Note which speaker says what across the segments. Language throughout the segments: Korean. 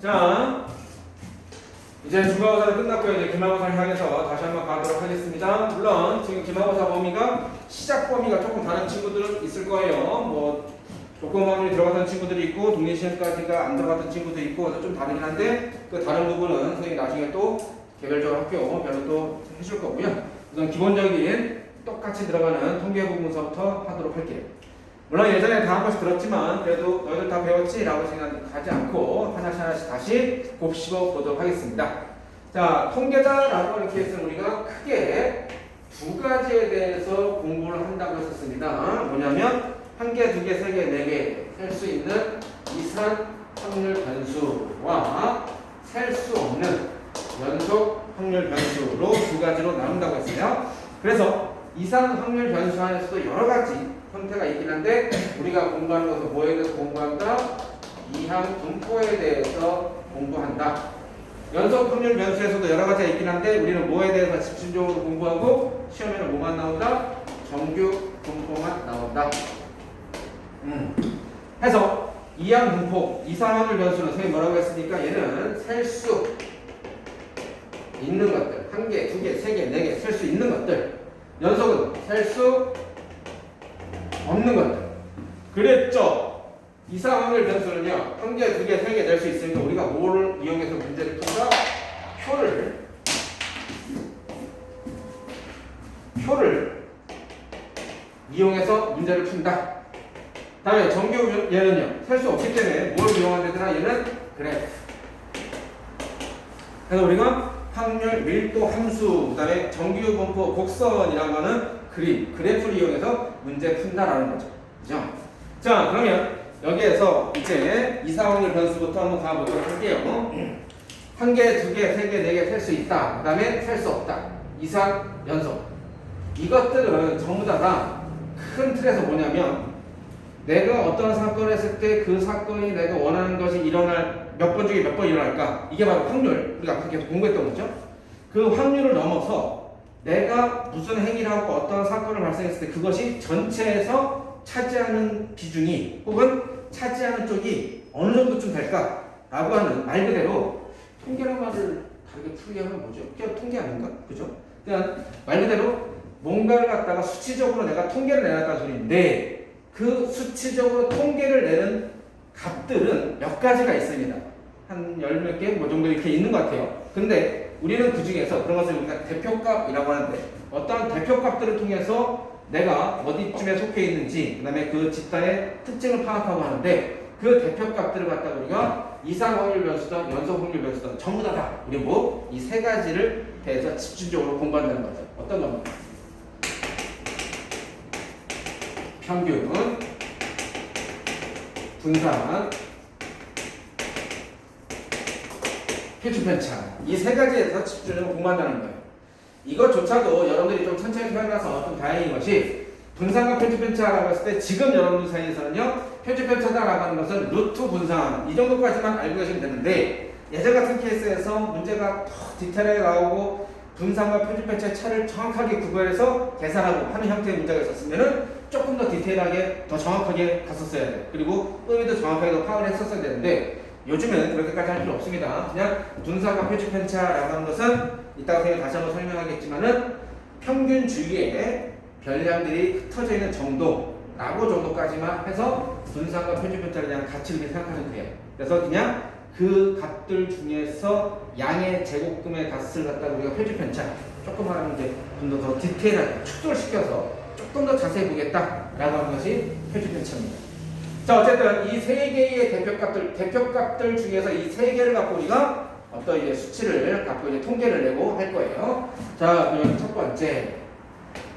Speaker 1: 자, 이제 중간고사는 끝났고요. 이제 기말고사를 향해서 다시 한번 가도록 하겠습니다. 물론 지금 기말고사 범위가 시작 범위가 조금 다른 친구들은 있을 거예요. 뭐 조건 범위 들어갔던 친구들이 있고 독립시험까지가 안 들어갔던 친구도 있고 그래서 좀 다르긴 한데 그 다른 부분은 선생님이 나중에 또 개별적으로 학교별로 또 해줄 거고요. 우선 기본적인 똑같이 들어가는 통계 부분서부터 하도록 할게요. 물론 예전에 다 한 번씩 들었지만 그래도 너희들 다 배웠지? 라고 생각하지 않고 하나씩 다시 곱씹어 보도록 하겠습니다. 자, 통계다라고 하는 케이스는 우리가 크게 두 가지에 대해서 공부를 한다고 했었습니다. 뭐냐면 한 개, 두 개, 세 개, 네 개 셀 수 있는 이산 확률 변수와 셀 수 없는 연속 확률 변수로 두 가지로 나눈다고 했어요. 그래서 이산 확률 변수 안에서도 여러 가지 형태가 있긴 한데 우리가 공부하는 것은 뭐에 대해서 공부한다? 이항 분포에 대해서 공부한다. 연속 확률 변수에서도 여러 가지가 있긴 한데 우리는 뭐에 대해서 집중적으로 공부하고 시험에는 뭐만 나온다? 정규 분포만 나온다. 해서 이항 분포, 이상 확률 변수는 선생님이 뭐라고 했으니까 얘는 셀 수 있는 것들, 한 개, 두 개, 세 개, 네 개 셀 수 있는 것들. 연속은 셀 수 없는 것들. 그랬죠? 이상 확률 변수는요, 한 개, 두 개, 세 개 낼 수 있으니까 우리가 뭐를 이용해서 문제를 푼다? 표를 이용해서 문제를 푼다. 다음에 정규 얘는요, 셀 수 없기 때문에 뭘 이용한다더라? 얘는 그래프. 그래서 우리가 확률, 밀도, 함수, 그 다음에 정규 분포, 곡선이라는 거는 그래프를 이용해서 문제 푼다라는 거죠. 그죠? 자, 그러면 여기에서 이제 이상 확률 변수부터 한번 가보도록 할게요. 한 개, 두 개, 세 개, 네 개 셀 수 있다. 그 다음에 셀 수 없다. 이상, 연속. 이것들은 전부 다 큰 틀에서 뭐냐면 내가 어떤 사건을 했을 때 그 사건이 내가 원하는 것이 일어날 몇 번 중에 몇 번 일어날까? 이게 바로 확률. 우리가 앞서 계속 공부했던 거죠. 그 확률을 넘어서 내가 무슨 행위를 하고 어떤 사건을 발생했을 때 그것이 전체에서 차지하는 비중이 혹은 차지하는 쪽이 어느 정도쯤 될까? 라고 하는 말 그대로 통계란 말을 다르게 풀게 하면 뭐죠? 그냥 통계 아닌가? 그죠? 그냥 말 그대로 뭔가를 갖다가 수치적으로 내가 통계를 내놨다는 소리인데 그 수치적으로 통계를 내는 값들은 몇 가지가 있습니다. 한 열 몇 개 뭐 정도 이렇게 있는 것 같아요. 근데 우리는 그 중에서 그런 것을 우리가 대표값이라고 하는데 어떠한 대표값들을 통해서 내가 어디쯤에 속해 있는지 그 다음에 그 집단의 특징을 파악하고 하는데 그 대표값들을 갖다가 우리가 이상 확률 변수든 연속 확률 변수든 전부 다 우리 뭐 이 세 가지를 대해서 집중적으로 공부한다는 거죠. 어떤 겁니까? 평균, 분산, 표준 편차 이 세 가지에서 집중적으로 공부한다는 거예요. 이것조차도 여러분들이 좀 천천히 해놔서 좀 다행인 것이 분산과 표준 편차라고 했을 때 지금 여러분들 사이에서는요 표준 편차다라고 하는 것은 루트 분산 이 정도까지만 알고 계시면 되는데 예전 같은 케이스에서 문제가 더 디테일하게 나오고 분산과 표준 편차의 차를 정확하게 구별해서 계산하고 하는 형태의 문제가 있었으면은 조금 더 디테일하게 더 정확하게 갔었어야 돼요. 그리고 의미도 정확하게 더 파악을 했었어야 되는데 요즘은 그렇게까지 할 필요 없습니다. 그냥 분산과 표준 편차라고 하는 것은 이따가 선생님이 다시 한번 설명하겠지만은 평균 주위에 별량들이 흩어져 있는 정도라고 정도까지만 해서 분산과 표준 편차를 그냥 같이 이렇게 생각하시면 돼요. 그래서 그냥 그 값들 중에서 양의 제곱금의 값을 갖다가 우리가 표준 편차 조금 하면 이제 좀 더 디테일하게 축소시켜서 조금 더 자세히 보겠다라고 하는 것이 표준 편차입니다. 자, 어쨌든 이 세 개의 대표값들 중에서 이 세 개를 갖고 우리가 어떤 이제 수치를 갖고 이제 통계를 내고 할 거예요. 자, 그럼 첫 번째.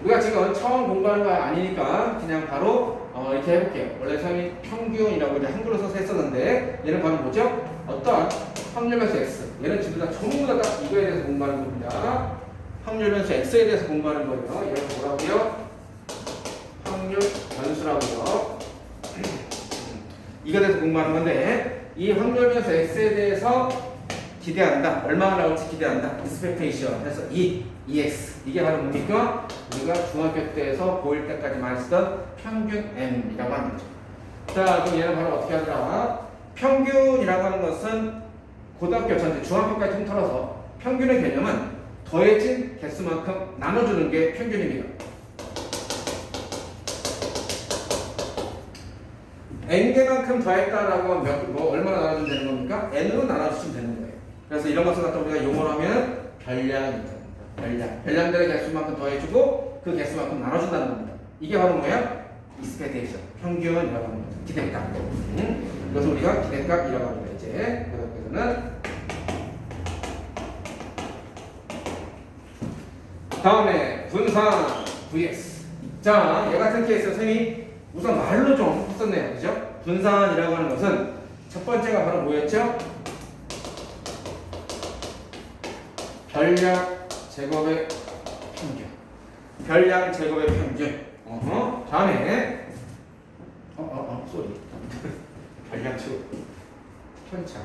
Speaker 1: 우리가 지금 처음 공부하는 거 아니니까 그냥 바로 이렇게 해볼게요. 원래 선생님이 평균이라고 이제 한글로 써서 했었는데 얘는 바로 뭐죠? 어떤 확률 변수 x. 얘는 전부 다 딱 이거에 대해서 공부하는 겁니다. 확률 변수 x에 대해서 공부하는 거예요. 얘는 뭐라고요? 확률 변수라고요. 이거에 대해서 공부하는 건데 이 확률 변수 x에 대해서 기대한다. 얼마나 나올지 기대한다. expectation 해서 EX 이게 바로 뭡니까? 우리가 중학교 때에서 고1 때까지 많이 쓰던 평균 M이라고 하는 거죠. 자, 그럼 얘는 바로 어떻게 하더라? 평균이라고 하는 것은 고등학교 전체 중학교까지 통틀어서 평균의 개념은 더해진 개수만큼 나눠주는 게 평균입니다. n개만큼 더했다라고 하면 뭐 얼마나 나눠주면 되는 겁니까? n으로 나눠주시면 되는 거예요. 그래서 이런 것을 갖다 우리가 용어로 하면 별량입니다. 별량들의 개수만큼 더해주고 그 개수만큼 나눠준다는 겁니다. 이게 바로 뭐야? expectation, 평균이라고 하는 거죠. 기대값. 그래서 우리가 기대값이라고 합니다. 이제 그래서는 다음에 분산 vs. 자, 얘 같은 케이스 선생님이 우선 말로 좀 했었네요. 그죠? 분산이라고 하는 것은 첫 번째가 바로 뭐였죠? 별량 제곱의 평균. 별량 제곱의 평균. 다음에 쏘리. 별량 제곱. 편차.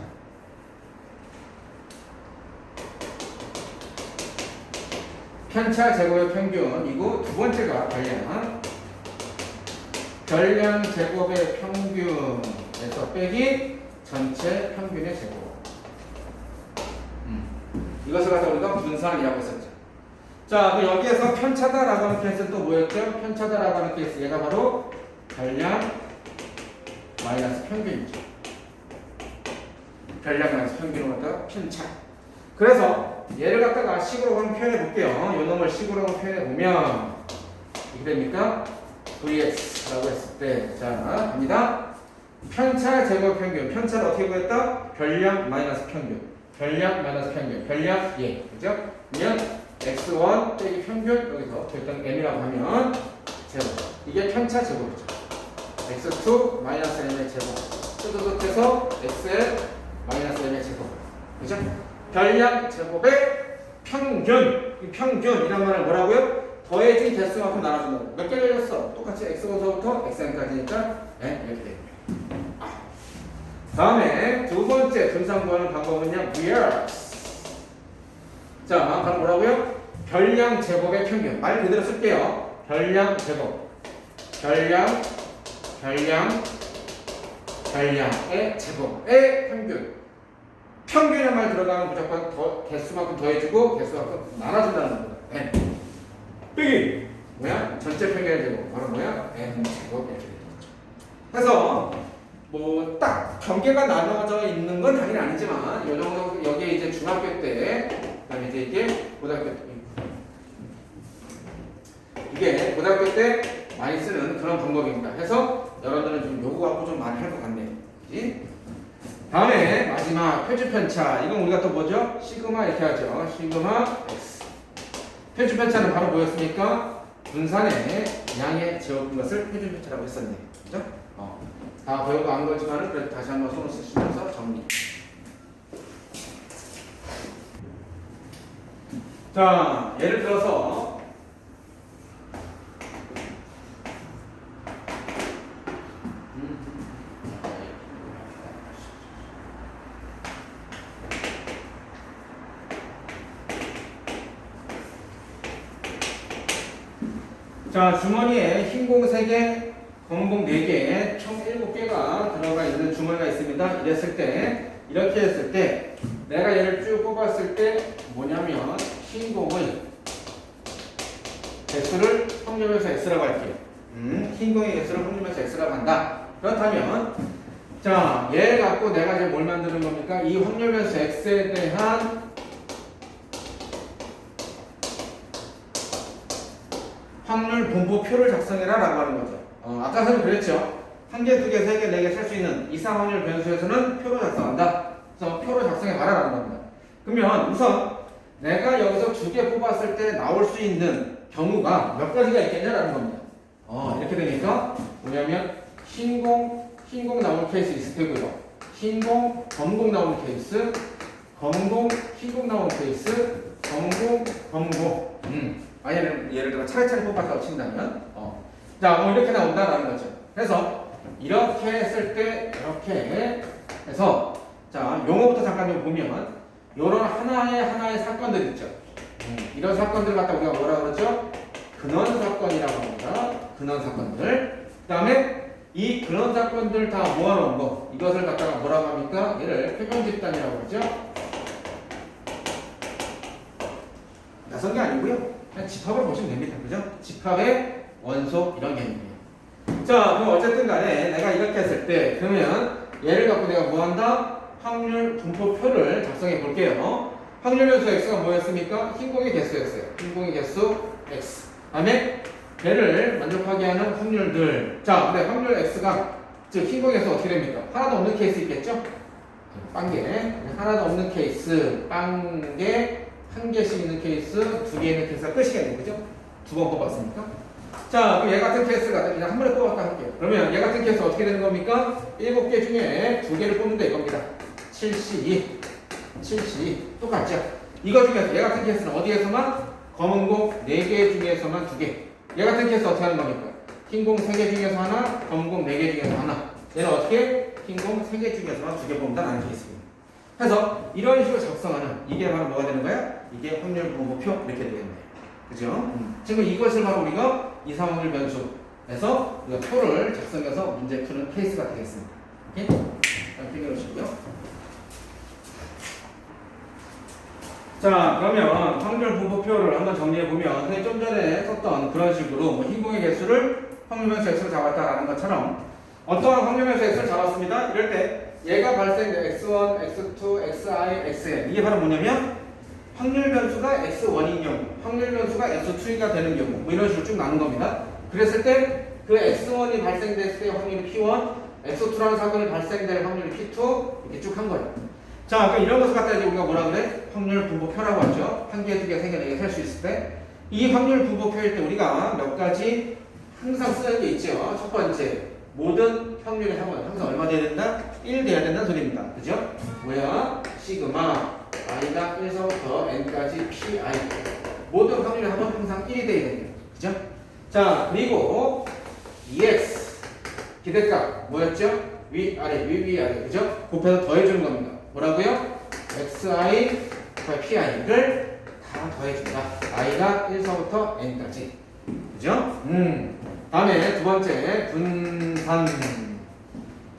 Speaker 1: 편차 제곱의 평균이고 두 번째가 별량 제곱의 평균에서 빼기 전체 평균의 제곱. 이것을 갖다 우리가 분산이라고 했었죠. 자, 그럼 여기에서 편차다라고 하는 케이스는 또 뭐였죠? 편차다라고 하는 케이스, 얘가 바로 별량 마이너스 평균이죠. 별량 마이너스 평균을 갖다가 편차. 그래서 얘를 갖다가 식으로 한번 표현해 볼게요. 요 놈을 식으로 한번 표현해 보면 이게 됩니까? vx라고 했을 때, 자, 갑니다. 편차 제곱 평균. 편차를 어떻게 구했다? 별량 마이너스 평균. 별량 마이너스 평균. 별량 예. 그죠? 그러면 x1 빼기 평균, 여기서 결정 m이라고 하면 제곱. 이게 편차 제곱이죠. x2 마이너스 m의 제곱. 뜯어서 xl 마이너스 m의 제곱. 그죠? 별량 제곱의 평균. 이 평균이란 말은 뭐라고요? 더해진 개수만큼 나눠준다고. 몇 개 걸렸어? 똑같이 x1서부터 xn까지니까 네, 이렇게 됩니다. 다음에 두 번째 분산 구하는 방법은요, vs. 자, 바로 뭐라고요? 별량 제곱의 평균. 말 그대로 쓸게요. 별량 제곱. 별량의 제곱의 평균. 평균이란 말 들어가면 무조건 개수만큼 더해주고 개수만큼 나눠준다는 겁니다. n. 빼기 뭐야? 전체 평균의 제곱. 바로 뭐야? n 제곱 이렇게 되는 거죠. 그래서 뭐 딱 경계가 나눠져 있는 건 당연히 아니지만 이 정도 여기에 이제 중학교 때, 그다음에 이제 이게 고등학교 때, 이게 고등학교 때 많이 쓰는 그런 방법입니다. 해서 여러분들은 좀 요거 갖고 좀 많이 할 것 같네요. 그치? 다음에 마지막 표준 편차. 이건 우리가 또 뭐죠? 시그마 이렇게 하죠. 시그마 x. 표준 편차는 바로 뭐였습니까? 분산의 양의 제곱인 것을 표준 편차라고 했었네요. 그죠? 다 배우고 안 거지만은 그래도 다시 한번 손을 쓰시면서 정리. 자, 예를 들어서 자, 주머니에 흰 공 3개, 검은 공 4개, 총 7개가 들어가 있는 주머니가 있습니다. 이렇게 했을 때 내가 얘를 쭉 뽑았을 때 뭐냐면 흰 공의 개수를 확률면서 x라고 할게요. 흰 공의 개수를 확률면서 x라고 한다. 그렇다면 자, 얘 갖고 내가 이제 뭘 만드는 겁니까? 이 확률면서 x에 대한 확률 분포표를 작성해라 라고 하는 거죠. 아까 선생님 그랬죠. 1개, 2개, 3개, 4개 셀 수 있는 이상 확률 변수에서는 표를 작성한다. 그래서 표를 작성해 봐라 라는 겁니다. 그러면 우선 내가 여기서 2개 뽑았을 때 나올 수 있는 경우가 몇 가지가 있겠냐라는 겁니다. 이렇게 되니까 뭐냐면 흰공 나오는 케이스 있을 테고요. 흰공, 검공 나오는 케이스, 검공, 흰공 나오는 케이스, 검공, 검공. 만약에 예를 들어 차례차례 뽑았다고 친다면 자, 이렇게 나온다라는 거죠. 그래서 이렇게 했을 때 이렇게 해서 자, 용어부터 잠깐 좀 보면 이런 하나의 사건들 있죠. 이런 사건들 갖다 우리가 뭐라 그러죠? 근원 사건이라고 합니다. 근원 사건들. 그다음에 이 그런 사건들 다 모아놓은 거 이것을 갖다가 뭐라고 합니까? 얘를 표본 집단이라고 하죠. 나선 게 아니고요. 그냥 집합을 보시면 됩니다. 그죠? 집합의 원소 이런 개념이에요. 자, 그럼 어쨌든 간에 내가 이렇게 했을 때 그러면 얘를 갖고 내가 뭐 한다? 확률 분포표를 작성해 볼게요. 확률 변수 x가 뭐였습니까? 흰 공의 개수였어요. 흰 공의 개수 x. 다음에 걔를 만족하게 하는 확률들. 자, 근데 확률 x가 즉 흰 공의 개수 어떻게 됩니까? 하나도 없는 케이스 있겠죠? 빵개 하나도 없는 케이스, 빵개 한 개씩 있는 케이스, 두 개 있는 케이스가 끝이겠네요. 그죠? 두 번 뽑았으니까. 자, 그럼 얘 같은 케이스가 그냥 한 번에 뽑았다 할게요. 그러면 얘 같은 케이스 어떻게 되는 겁니까? 7개 중에 2개를 뽑는다 이겁니다. 72, 72 똑같죠? 이거 중에서 얘 같은 케이스는 어디에서만? 검은 공 4개 중에서만 2개. 얘 같은 케이스 어떻게 하는 겁니까? 흰 공 3개 중에서 하나, 검은 공 4개 중에서 하나. 얘는 어떻게? 흰 공 3개 중에서만 2개 뽑는다는 케이스입니다. 그래서 이런 식으로 작성하는 이게 바로 뭐가 되는 거야? 이게 확률 분포표 이렇게 되겠네요. 그죠? 지금 이것을 바로 우리가 이상확률 변수에서 우리가 표를 작성해서 문제 푸는 케이스가 되겠습니다. 오케이? 자, 기억해주시고요. 자, 그러면 확률 분포표를 한번 정리해보면 선생님 좀 전에 썼던 그런 식으로 뭐 흰공의 개수를 확률 변수 x로 잡았다라는 것처럼 어떠한 확률 변수 x를 잡았습니다. 이럴 때 얘가 발생된 x1, x2, xi, xn 이게 바로 뭐냐면 확률 변수가 x1인 경우, 확률 변수가 x2가 되는 경우 뭐 이런 식으로 쭉 나눈 겁니다. 그랬을 때 그 x1이 발생됐을 때 확률이 p1, x2라는 사건이 발생될 확률이 p2 이렇게 쭉 한 거예요. 자, 그럼 이런 것을 갖다 이제 우리가 뭐라 그래? 확률 분포표라고 하죠. 한 개, 두 개, 세 개, 네 개 셀 수 있을 때 이 확률 분포표일 때 우리가 몇 가지 항상 쓰는 게 있죠. 첫 번째, 모든 확률의 합은 항상 얼마 돼야 된다? 1 돼야 된다는 소리입니다. 그죠? 뭐야? 시그마 i가 1서부터 n까지 pi 모든 확률의 합은 항상 1이 돼야 됩니다. 그죠? 자, 그리고 ex 기대값 뭐였죠? 위아래 위아래 그죠? 곱해서 더해주는 겁니다. 뭐라고요? xi pi를 다 더해준다. i가 1서부터 n까지. 그죠? 다음에 두 번째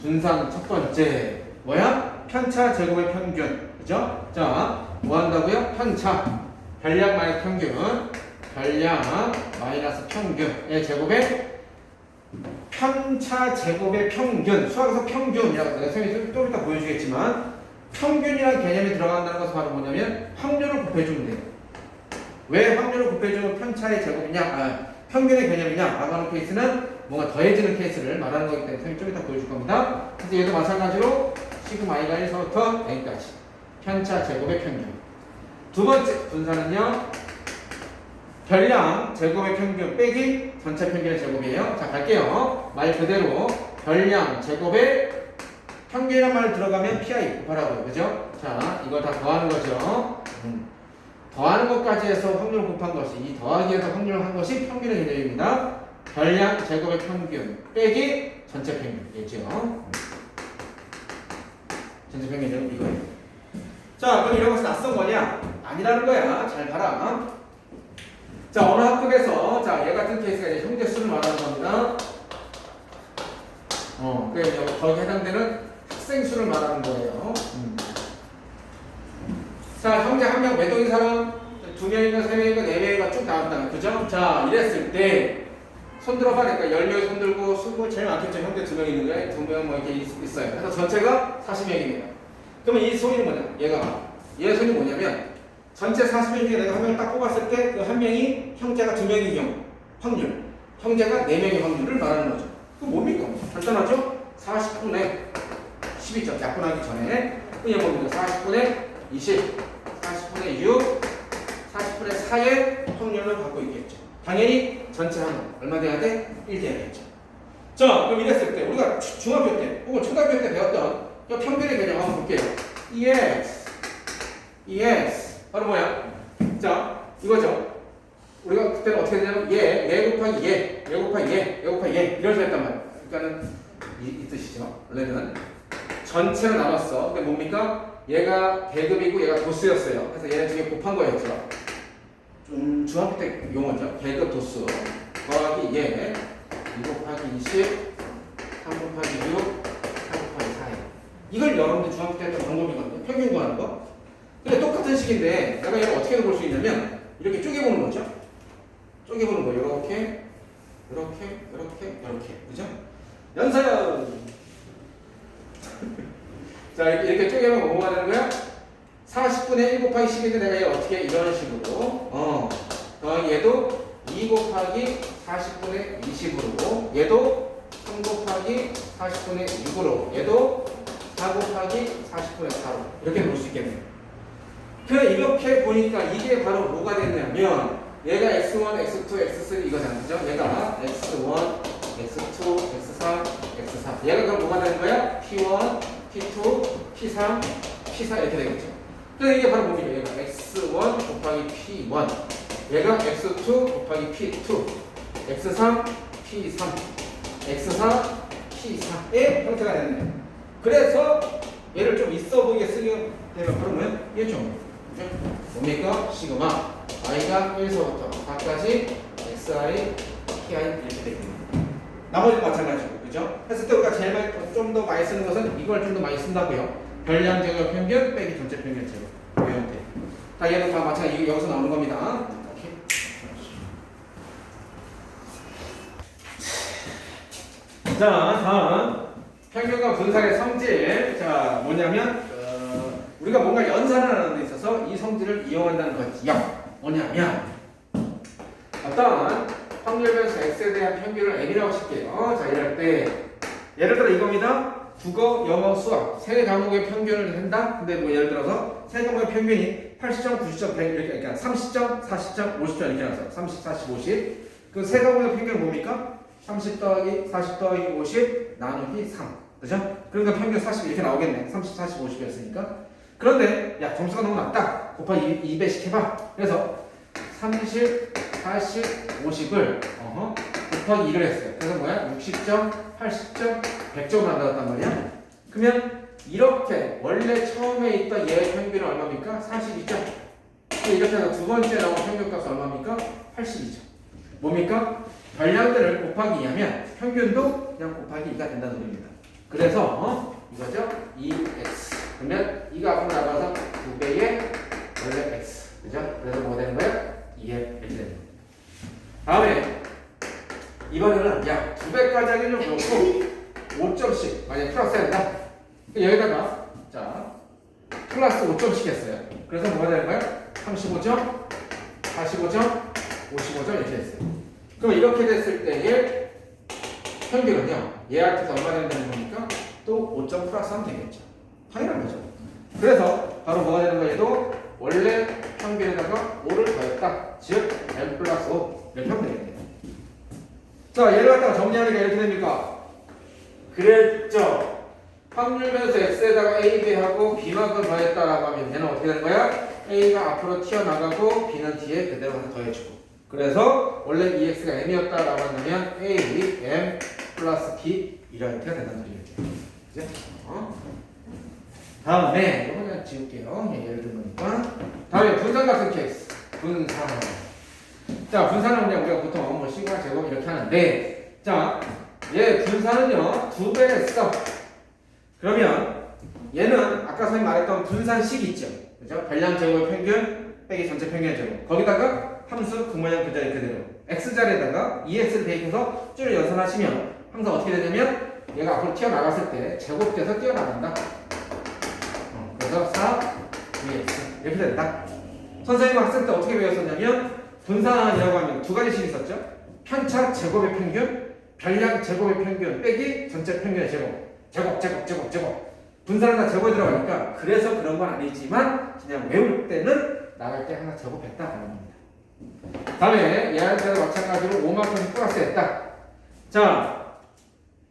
Speaker 1: 분산 첫 번째 뭐야? 편차 제곱의 평균. 그죠? 자, 뭐 한다고요? 편차 별량 마이너스 평균 별량 마이너스 평균의 제곱의 편차 제곱의 평균. 수학에서 평균이라고 내가 선생님이 좀 이따 보여주겠지만 평균이라는 개념이 들어간다는 것은 바로 뭐냐면 확률을 곱해주면 돼요. 왜 확률을 곱해주면 편차의 제곱이냐? 평균의 개념이냐? 라고 하는 케이스는 뭔가 더해지는 케이스를 말하는 거기 때문에 선생님이 좀 이따 보여줄 겁니다. 그래서 얘도 마찬가지로 시그마 i가 1서부터 n까지 편차 제곱의 평균. 두 번째 분산은요 별량 제곱의 평균 빼기 전체 평균의 제곱이에요. 자, 갈게요. 말 그대로 별량 제곱의 평균이란 말 들어가면 pi 곱하라고요. 그죠? 자, 이걸 다 더하는 거죠. 더하는 것까지 해서 확률을 곱한 것이, 이 더하기에서 확률을 한 것이 평균의 개념입니다. 별량 제곱의 평균 빼기 전체 평균이겠죠. 전체 평균은 이거예요. 자, 그럼 이런 것은 낯선 거냐? 아니라는 거야. 잘 봐라. 자, 어느 학급에서 자, 얘 같은 케이스가 이제 형제 수를 말하는 겁니다. 그래서 거기에 해당되는 학생 수를 말하는 거예요. 자, 형제 한 명 몇 명인 사람? 2명인가 3명인가 4명인가 쭉 나왔다. 그죠? 자, 이랬을 때 손 들어봐. 그러니까 10명이 손 들고 20 제일 많겠죠. 형제 2명 있는 거야. 2명 뭐 이렇게 있어요. 그래서 전체가 40명입니다. 그러면 이 소리는 뭐냐? 얘 소리는 뭐냐면 전체 40명 중에 내가 한 명을 딱 뽑았을 때 그 한 명이 형제가 2명인 경우 확률, 형제가 4명의 확률을 말하는 거죠. 그럼 뭡니까? 간단하죠? 40분의 12점 약분하기 전에 그냥 뭡니까? 40분의 20, 40분의 6, 40분의 4의 확률을 갖고 있겠죠. 당연히 전체 합은 얼마 돼야 돼? 1 돼야겠죠. 자, 그럼 이랬을 때 우리가 중학교 때 혹은 초등학교 때 배웠던 평균의 개념 한번 볼게요. EX 바로 뭐야? 자, 이거죠. 우리가 그때는 어떻게 되냐면 얘 곱하기 얘 곱하기 얘 곱하기 얘 이런 식으로 했단 말이야. 그러니까는 이 뜻이죠. 원래는 전체로 나눴어. 근데 뭡니까? 얘가 계급이고 얘가 도수였어요. 그래서 얘네 두 개 곱한 거였죠. 좀 중학교 때 용어죠. 계급 도수 더하기 얘 2 곱하기 20 3 곱하기 6, 3 곱하기 4. 이걸 여러분들 중학교 때 했던 방법이거든요. 평균 구하는 거. 근데 똑같은 식인데 내가 이걸 어떻게 볼 수 있냐면 이렇게 쪼개보는 거죠. 쪼개보는 거. 이렇게, 이렇게, 이렇게, 이렇게. 그죠? 연서연! 자, 이렇게 쪼개면 뭐가 되는 거야? 40분의 1 곱하기 10인데 내가 이걸 어떻게 이런 식으로 더하기 얘도 2 곱하기 40분의 20으로 얘도 3 곱하기 40분의 6으로 얘도 4 곱하기 40분의 4로 이렇게 볼 수 있겠네요. 그래 이렇게 보니까 이게 바로 뭐가 됐냐면 얘가 x1, x2, x3 이거잖아요. 그죠? 얘가 x1, x2, x3, x4 얘가 그럼 뭐가 되는 거야? p1, p2, p3, p4 이렇게 되겠죠. 그래서 이게 바로 뭡니까? 얘가 x1 곱하기 p1 얘가 x2 곱하기 p2 x3, p3 x4, p4의 형태가 됐네. 그래서 얘를 좀 있어 보이게 쓰게 되면 바로 뭐야? 얘죠. 그죠? 뭡니까? 시그마 i가 1서부터 4까지 xi, pi 이렇게 되겠네요. 나머지도 마찬가지고, 그죠? 했을 때 우리가 제일 좀 더 많이 쓰는 것은 이걸 좀 더 많이 쓴다고요. 별량 제곱 평균 빼기 전체 평균 제곱. 이 형태. 다 얘는 다 마찬가지 여기서 나오는 겁니다. 자, 다음 평균과 분산의 성질. 자, 뭐냐면 우리가 뭔가 연산을 하는 데 있어서 이 성질을 이용한다는 거지요. 뭐냐면 어떤 확률변수 x에 대한 평균을 n이라고 칠게요. 자, 이럴 때 예를 들어 이겁니다. 국어, 영어, 수학 세 과목의 평균을 한다. 근데 뭐 예를 들어서 세 과목의 평균이 80점, 90점, 100 이렇게 그러니까 30점, 40점, 50점 이렇게 나서 30, 40, 50. 그 세 과목의 평균은 뭡니까? 30 더하기 40 더하기 50 나누기 3. 그죠? 그러니까 평균 40 이렇게 나오겠네. 30, 40, 50이었으니까. 그런데 야 점수가 너무 낮다. 곱하기 2배씩 해봐. 그래서 30, 40, 50을 곱하기 2를 했어요. 그래서 뭐야? 60점, 80점, 100점을 만들었단 말이야. 그러면 이렇게 원래 처음에 있던 얘의 평균은 얼마입니까? 42점. 이렇게 해서 두 번째 나온 평균값은 얼마입니까? 82점. 뭡니까? 별량들을 곱하기 2하면 평균도 그냥 곱하기 2가 된다는 소리입니다. 그래서 이거죠? 2x. 그러면 2가 앞으로 나가서 2배의 원래 x. 그죠? 그래서 뭐가 되는 거예요? 2에 이렇게 되는 겁니다. 다음에 이번에는 야 2배까지 하기는 좀 그렇고 5점씩 만약에 플러스 한다. 여기다가 자 플러스 5점씩 했어요. 그래서 뭐가 되는 거예요? 35점, 45점, 55점 이렇게 했어요. 그럼 이렇게 됐을 때의 평균은요. 얘한테서 얼마 된다는 겁니까? 또 5점 플러스 하면 되겠죠. 당연한 거죠. 그래서 바로 뭐가 되는 거예요? 원래 평균에다가 5를 더했다. 즉 n 플러스 5 이렇게 하면 되겠네요. 자 얘를 갖다가 정리하니까 이렇게 됩니까? 그랬죠. 확률변수 x에다가 a, b하고 b만큼 더했다라고 하면 얘는 어떻게 되는 거야? a가 앞으로 튀어나가고 b는 뒤에 그대로 가서 더해주고. 그래서 원래 EX가 M이었다라고 한다면 A, M 플러스 B 이런 형태가 된다는 소리겠죠. 그죠? 다음에 이거 그냥 지울게요. 예를 들면 다음에 분산 같은 케이스. 분산. 자, 분산은 그냥 우리가 보통 뭐 시그마 제곱 이렇게 하는데 자, 얘 분산은요 2배 했어. 그러면 얘는 아까 선생님 말했던 분산식 있죠. 그죠? 별량 제곱의 평균 빼기 전체 평균의 제곱. 거기다가 함수 그 모양 그 자리 그대로 x자리에다가 2x를 대입해서 줄 연산하시면 항상 어떻게 되냐면 얘가 앞으로 튀어나갔을 때 제곱돼서 뛰어나간다. 그래서 4, 2x 이렇게 된다. 선생님 학생 때 어떻게 배웠었냐면 분산이라고 하면 두 가지씩 있었죠. 편차 제곱의 평균, 별량 제곱의 평균 빼기 전체 평균의 제곱. 분산은 다 제곱에 들어가니까 그래서 그런 건 아니지만 그냥 외울 때는 나갈 때 하나 제곱했다. 다음에 얘한테도 마찬가지로 5만큼 플러스 했다. 자,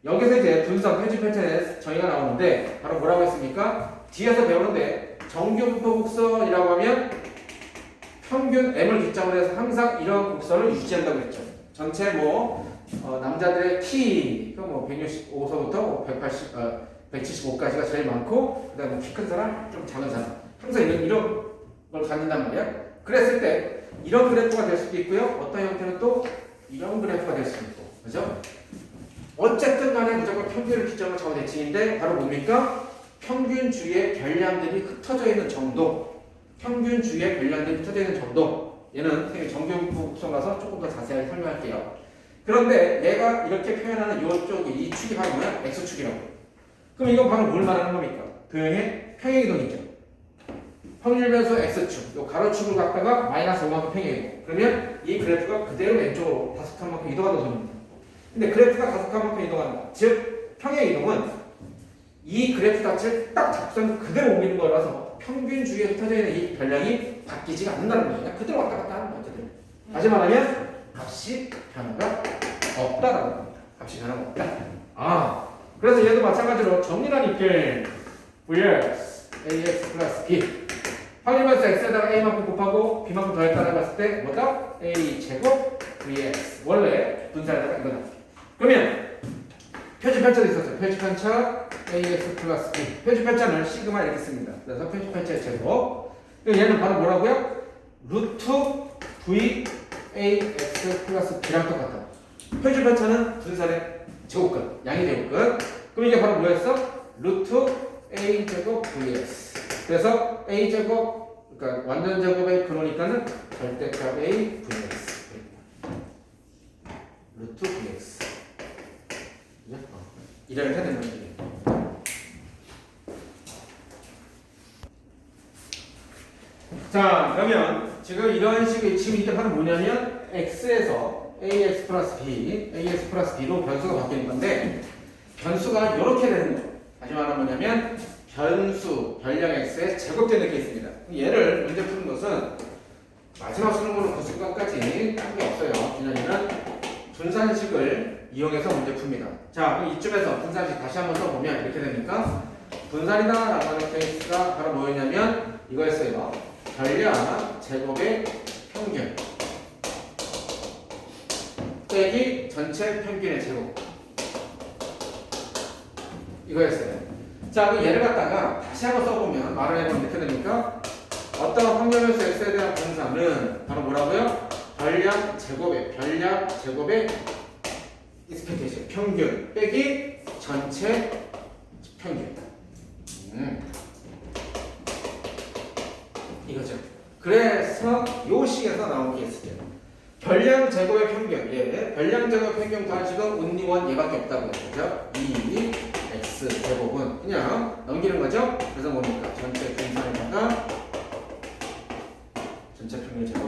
Speaker 1: 여기서 이제 분산 편집 패턴에 저희가 나오는데 바로 뭐라고 했습니까? 뒤에서 배우는데 정규분포 곡선이라고 하면 평균 m을 기점으로 해서 항상 이런 곡선을 유지한다고 했죠. 전체 남자들의 키, 뭐 165서부터 175까지가 제일 많고 그다음에 키 큰 사람, 좀 작은 사람 항상 이런 걸 갖는단 말이야. 그랬을 때 이런 그래프가 될 수도 있고요. 어떤 형태는 또 이런 그래프가 될 수도 있고, 그죠? 어쨌든 간에 무조건 평균을 기점으로 잡은 대칭인데 바로 뭡니까? 평균 주위에 별량들이 흩어져 있는 정도. 평균 주위에 별량들이 흩어져 있는 정도. 얘는 선생님 정규부 kupson 가서 조금 더 자세하게 설명할게요. 그런데 얘가 이렇게 표현하는 이쪽이 이 축이 바로 뭐야? x축이라고. 그럼 이건 바로 뭘 말하는 겁니까? 도형의 평행이동이죠. 확률 변수 x축, 요 가로축을 갖다가 마이너스 5만큼 평행이동. 그러면 이 그래프가 그대로 왼쪽으로 다섯 칸만큼 이동한다는 소리입니다. 근데 그래프가 다섯 칸만큼 이동한다. 즉 평행이동은 이 그래프 자체를 딱 잡선 그대로 옮기는 거라서 평균 주위에 흩어져 있는 이 별량이 바뀌지가 않는다는 거예요. 그냥 그대로 왔다 갔다 하는 거죠. 다시 말하면 값이 변화가 없다라는 겁니다. 값이 변화가 없다. 그래서 얘도 마찬가지로 정리란 입결 vs ax 플러스 b 확률변수 x에다가 a만큼 곱하고 b만큼 더했다라고 했을 때 뭐다? a 제곱 vx 원래 분사에다가 이거다. 그러면 표준 편차도 있었어요. 표준 편차 ax 플러스 b 표준 편차는 시그마 이렇게 씁니다. 그래서 표준 편차의 제곱 얘는 바로 뭐라고요? 루트 v ax 플러스 b랑 똑같다. 표준 편차는 분산의 제곱근, 양의 제곱근. 그럼 이게 바로 뭐였어? 루트 a 제곱 vx. 그래서 a 제곱, 그러니까 완전 제곱의 근호니까는 절대값 a vx. 루트 vx. 이래를 해야 되는 거지. 자, 그러면 지금 이런 식의 지금 이게 바로 뭐냐면 x에서 ax 플러스 b, ax 플러스 b로 변수가 바뀌는 건데 변수가 이렇게 되는 거예요. 다시 말하면 뭐냐면 변수 별량 x에 제곱된 이렇게 있습니다. 얘를 문제 푸는 것은 마지막 수능으로 그 순간까지 딴 게 없어요. 그냥 분산식을 이용해서 문제 풉니다. 자, 그럼 이쯤에서 분산식 다시 한번 써보면 이렇게 됩니까? 분산이다라고 하는 케이스가 바로 뭐였냐면 이거였어요. 별량 제곱의 평균 빼기 전체 평균의 제곱 이거였어요. 자, 그럼 얘를 갖다가 다시 한번 써보면 말을 해보면 이렇게 됩니까? 어떤 확률변수 x에 대한 분산은 바로 뭐라고요? 별량 제곱의 expectation 평균 빼기 전체 평균 이거죠. 그래서 요 식에서 나온 케이스죠. 별량 제곱의 평균, 별량 제곱의 평균 가지고 운니원 얘밖에 없다고 했죠. 2x 제곱은 그냥 넘기는 거죠. 그래서 뭡니까? 전체 분산에다가 전체 평균 제곱.